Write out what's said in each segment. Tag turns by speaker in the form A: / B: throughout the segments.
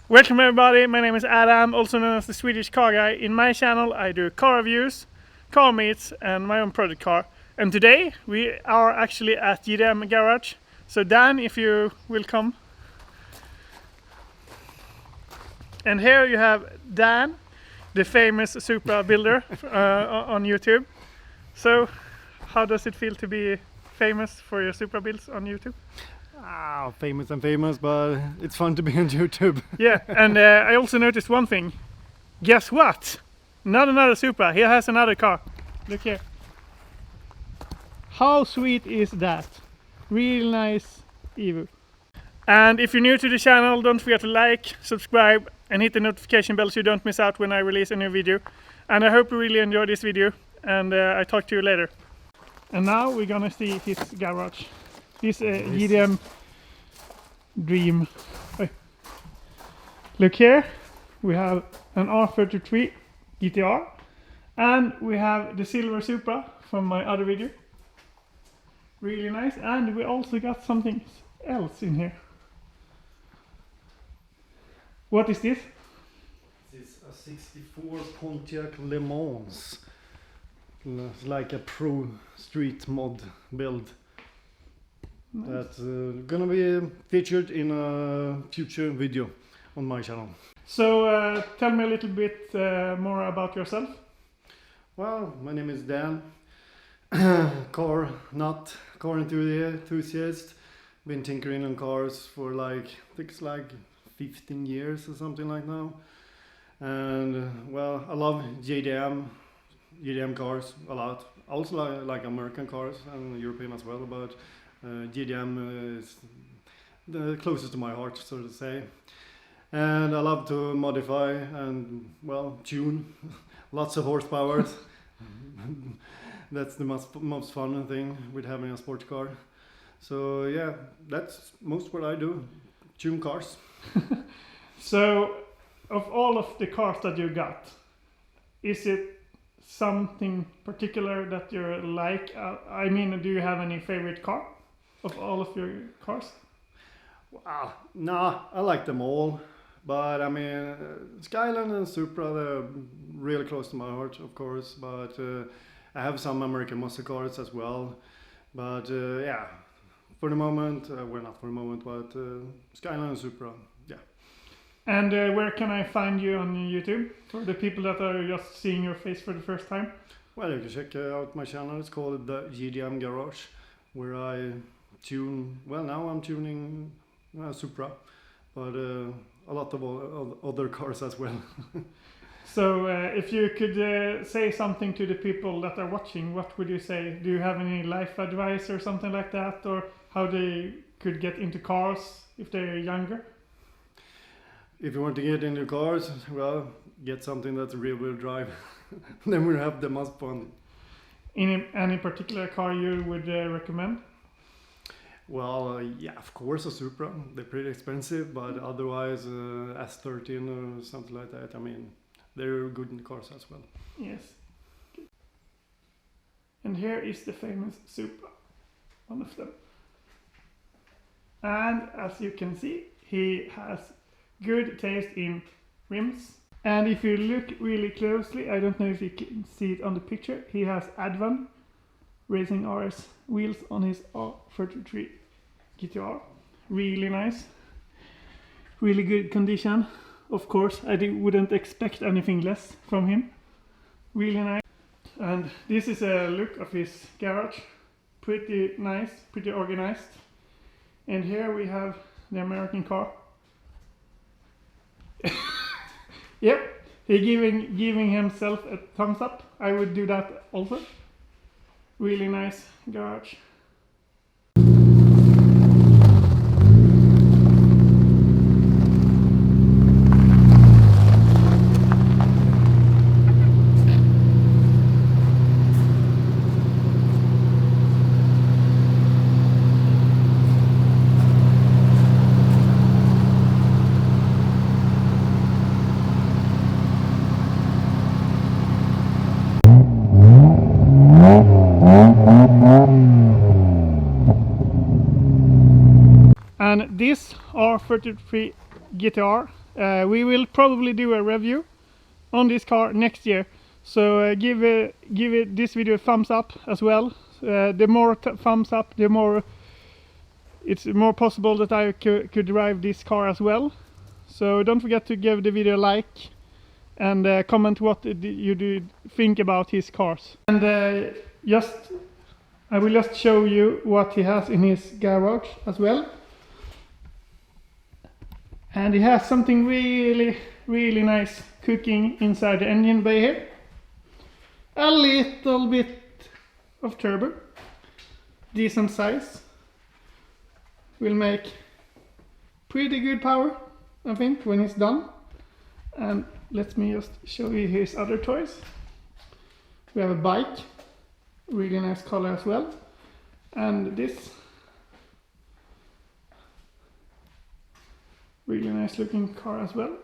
A: Welcome everybody, my name is Adam, also known as the Swedish car guy. In my channel I do car reviews, car meets and my own project car. And today we are actually at GDM Garage. So Dan, if you will come. And here you have Dan, the famous Supra builder on YouTube. So how does it feel to be famous for your Supra builds on YouTube?
B: Famous and famous, but it's fun to be on YouTube.
A: Yeah, and I also noticed one thing. Guess what? Not another Supra, he has another car. Look here. How sweet is that? Real nice Evo. And if you're new to the channel, don't forget to like, subscribe and hit the notification bell so you don't miss out when I release a new video. And I hope you really enjoy this video, and I talk to you later. And now we're gonna see his garage. This GDM Dream. Hey. Look here, we have an R33 GTR and we have the silver Supra from my other video. Really nice, and we also got something else in here. What is this?
B: This is a 64 Pontiac Le Mans. It's like a pro street mod build. Nice. That's gonna be featured in a future video on my channel.
A: So tell me a little bit more about yourself.
B: Well, my name is Dan. Car enthusiast. Been tinkering on cars for I think it's 15 years or something like now. And well, I love GDM cars a lot. I also like American cars and European as well, but GDM is the closest to my heart, so to say. And I love to modify and, well, tune. Lots of horsepower. That's the most fun thing with having a sports car. So yeah, that's most what I do. Tune cars.
A: So, of all of the cars that you got, is it something particular that you like? I mean, do you have any favorite car of all of your cars?
B: Wow, nah, I like them all, but I mean, Skyline and Supra, they're really close to my heart, of course, but I have some American muscle cars as well, but yeah, for the moment, well, not for the moment, but Skyline and Supra, yeah.
A: And where can I find you on YouTube for the people that are just seeing your face for the first time?
B: Well, you can check out my channel. It's called the GDM Garage, where I tune. Well, now I'm tuning Supra, but a lot of other cars as well.
A: So, if you could say something to the people that are watching, what would you say? Do you have any life advice or something like that, or how they could get into cars if they're younger?
B: If you want to get into cars, well, get something that's rear-wheel drive. Then we have the most fun.
A: Any particular car you would recommend?
B: Well, yeah, of course a Supra. They're pretty expensive, but otherwise S13 or something like that. I mean, they're good in cars as well.
A: Yes. And here is the famous Supra, one of them. And as you can see, he has good taste in rims. And if you look really closely, I don't know if you can see it on the picture, he has Advan Racing RS wheels on his R33 GTR. Really nice. Really good condition. Of course, I wouldn't expect anything less from him. Really nice. And this is a look of his garage. Pretty nice, pretty organized. And here we have the American car. Yep, he giving himself a thumbs up. I would do that also. Really nice garage. And this R33 GTR We will probably do a review on this car next year. So give this video a thumbs up as well. The more thumbs up, the more it's more possible that I could drive this car as well. So don't forget to give the video a like and comment what you do think about his cars. And I will just show you what he has in his garage as well. And he has something really, really nice cooking inside the engine bay here. A little bit of turbo, decent size. Will make pretty good power, I think, when it's done. And let me just show you his other toys. We have a bike, really nice color as well. And this really nice looking car as well.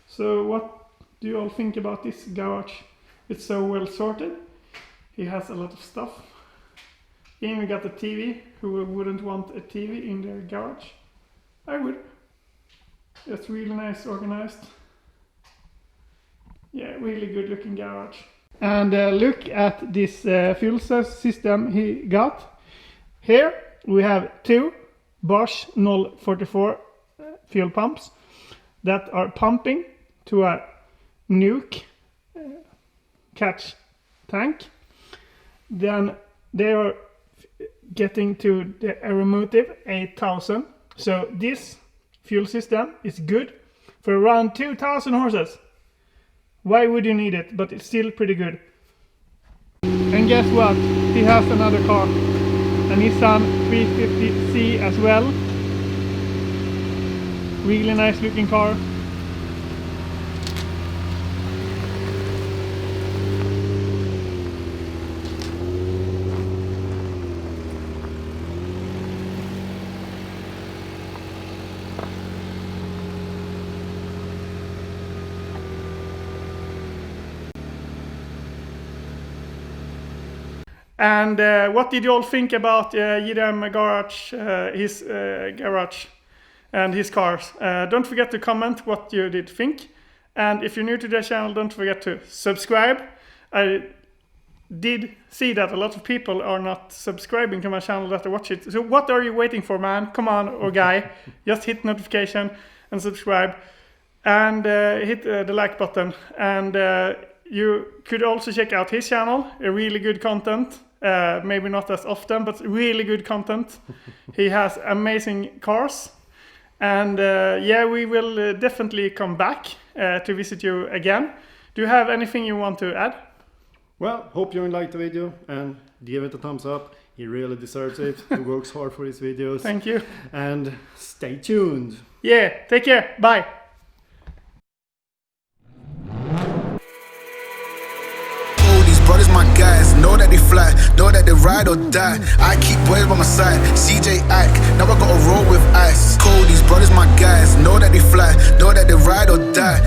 A: So what do you all think about this garage? It's so well sorted. He has a lot of stuff. Even got a TV. Who wouldn't want a TV in their garage? I would. It's really nice organized. Yeah, really good looking garage. And look at this fuel system he got. Here we have two Bosch 044 fuel pumps that are pumping to a nuke catch tank. Then they are getting to the AERO 8000. So this fuel system is good for around 2000 horses. Why would you need it? But it's still pretty good. And guess what? He has another car. A Nissan 350C as well. Really nice looking car. And what did you all think about GDM Garage, his garage and his cars? Don't forget to comment what you did think. And if you're new to the channel, don't forget to subscribe. I did see that a lot of people are not subscribing to my channel that I watch it. So what are you waiting for, man? Come on, or guy. Just hit notification and subscribe. And hit the like button. And you could also check out his channel, a really good content. Maybe not as often, but really good content. He has amazing cars. And yeah, we will definitely come back to visit you again. Do you have anything you want to add?
B: Well, hope you liked the video and give it a thumbs up. He really deserves it. He works hard for his videos.
A: Thank you.
B: And stay tuned.
A: Yeah, take care. Bye.
C: Brothers, my guys, know that they fly, know that they ride or die. I keep boys by my side, CJ Ike, now I gotta roll with ice. Cody's brothers, my guys, know that they fly, know that they ride or die.